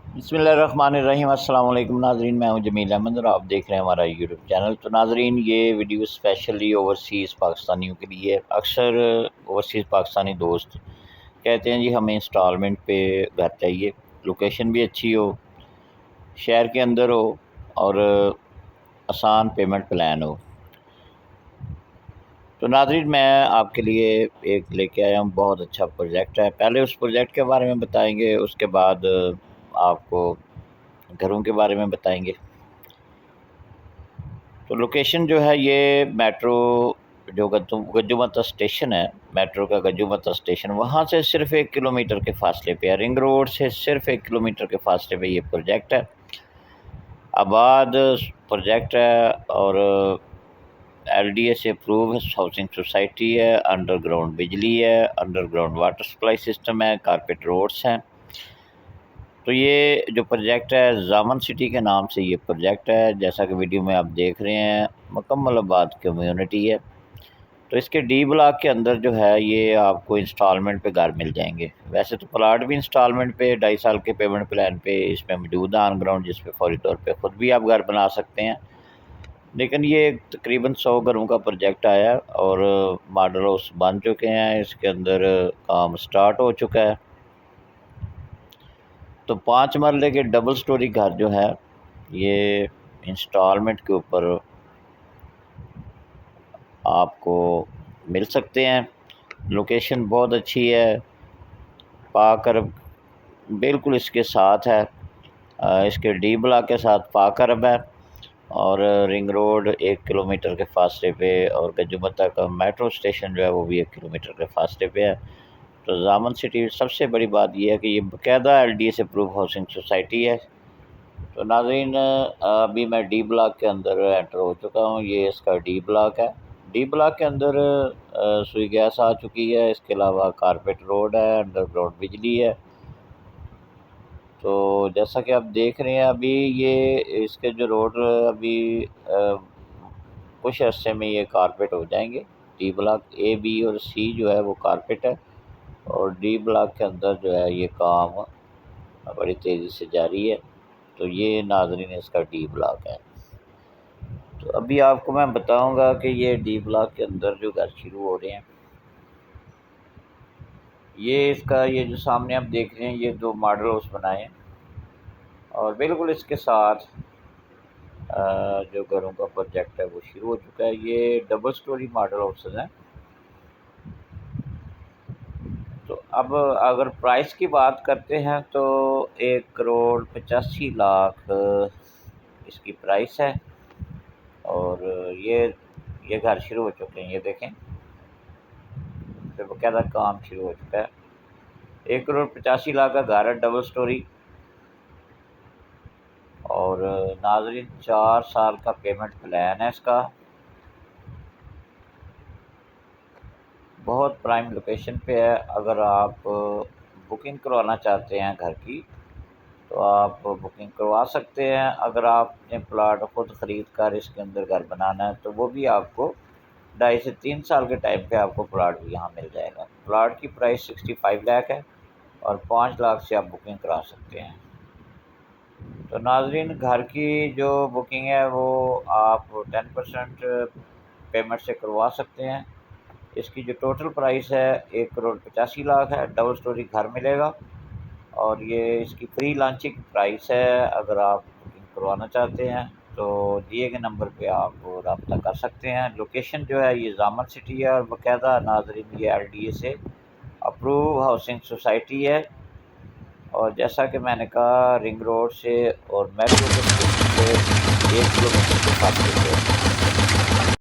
बिस्मिल्लाहिर्रहमानिर्रहीम। अस्सलाम वालेकुम नाज़रीन, मैं हूं जमील अहमद और आप देख रहे हैं हमारा यूट्यूब चैनल। तो नाज़रीन, ये वीडियो स्पेशली ओवरसीज़ पाकिस्तानियों के लिए। अक्सर ओवरसीज़ पाकिस्तानी दोस्त कहते हैं जी हमें इंस्टॉलमेंट पे घर चाहिए, लोकेशन भी अच्छी हो, शहर के अंदर हो और आसान पेमेंट प्लान हो। तो नाज़रीन, मैं आपके लिए एक लेके आया हूँ, बहुत अच्छा प्रोजेक्ट है। पहले उस प्रोजेक्ट के बारे में बताएंगे, उसके बाद आपको घरों के बारे में बताएंगे। तो लोकेशन जो है ये मेट्रो जो गज्जूमता स्टेशन है, मेट्रो का गज्जूमता स्टेशन, वहाँ से सिर्फ 1 किलोमीटर के फासले पे है। रिंग रोड से सिर्फ 1 किलोमीटर के फासले पे ये प्रोजेक्ट है। आबाद प्रोजेक्ट है और LDA से अप्रूव हाउसिंग सोसाइटी है, अंडरग्राउंड बिजली है, अंडरग्राउंड वाटर सप्लाई सिस्टम है, कारपेट रोड्स हैं। तो ये जो प्रोजेक्ट है जामन सिटी के नाम से ये प्रोजेक्ट है। जैसा कि वीडियो में आप देख रहे हैं, मुकम्मल आबाद कम्यूनिटी है। तो इसके डी ब्लॉक के अंदर जो है ये आपको इंस्टॉलमेंट पे घर मिल जाएंगे। वैसे तो प्लाट भी इंस्टॉलमेंट पे 2.5 साल के पेमेंट प्लान पे इसमें मौजूद है ऑन ग्राउंड, जिस पे फौरी तौर पे ख़ुद भी आप घर बना सकते हैं। लेकिन ये तकरीबन 100 घरों का प्रोजेक्ट आया और मॉडल हाउस बन चुके हैं, इसके अंदर काम स्टार्ट हो चुका है। तो 5 मरले के डबल स्टोरी घर जो है ये इंस्टॉलमेंट के ऊपर आपको मिल सकते हैं। लोकेशन बहुत अच्छी है, पाकर बिल्कुल इसके साथ है, इसके डी ब्लॉक के साथ पाकरब है और रिंग रोड 1 किलोमीटर के फासले पे और गज्जूमता का मेट्रो स्टेशन जो है वो भी 1 किलोमीटर के फासले पे है। तो जामन सिटी सबसे बड़ी बात यह है कि ये बाकायदा LDA से अप्रूव हाउसिंग सोसाइटी है। तो नाज़रीन, अभी मैं डी ब्लॉक के अंदर एंटर हो चुका हूँ। ये इसका डी ब्लॉक है। डी ब्लॉक के अंदर सुई गैस आ चुकी है, इसके अलावा कारपेट रोड है, अंडरग्राउंड बिजली है। तो जैसा कि आप देख रहे हैं, अभी ये इसके जो रोड अभी कुछ अरसे में ये कारपेट हो जाएंगे। डी ब्लॉक A, B और C जो है वो कारपेट है और डी ब्लॉक के अंदर जो है ये काम बड़ी तेज़ी से जारी है। तो ये नाज़रीन इसका डी ब्लॉक है। तो अभी आपको मैं बताऊंगा कि ये डी ब्लॉक के अंदर जो घर शुरू हो रहे हैं, ये इसका ये जो सामने आप देख रहे हैं ये 2 मॉडल हाउस बनाए हैं और बिल्कुल इसके साथ जो घरों का प्रोजेक्ट है वो शुरू हो चुका है। ये डबल स्टोरी मॉडल हाउसेज हैं। तो अब अगर प्राइस की बात करते हैं तो 1 करोड़ 85 लाख इसकी प्राइस है और ये घर शुरू हो चुके हैं। ये देखें, तो बकायदा काम शुरू हो चुका है। 1 करोड़ 85 लाख का घर है, डबल स्टोरी और नाज़रीन 4 साल का पेमेंट प्लान है इसका। बहुत प्राइम लोकेशन पे है। अगर आप बुकिंग करवाना चाहते हैं घर की तो आप बुकिंग करवा सकते हैं। अगर आपने प्लाट खुद ख़रीद कर इसके अंदर घर बनाना है तो वो भी आपको 2.5 से 3 साल के टाइम पे आपको प्लाट भी यहाँ मिल जाएगा। प्लाट की प्राइस 65 लाख है और 5 लाख से आप बुकिंग करा सकते हैं। तो नाज़रीन, घर की जो बुकिंग है वो आप 10% पेमेंट से करवा सकते हैं। इसकी जो टोटल प्राइस है 1 करोड़ 85 लाख है। डबल स्टोरी घर मिलेगा और ये इसकी प्री लॉन्चिंग प्राइस है। अगर आप बुकिंग करवाना चाहते हैं तो दिए गए नंबर पे आप रब्ता कर सकते हैं। लोकेशन जो है ये जामन सिटी है और बाकायदा नाज़रीन ये LDA से अप्रूव हाउसिंग सोसाइटी है और जैसा कि मैंने कहा रिंग रोड से और मेट्रो के स्टेशन से 1 किलोमीटर के फासले पे।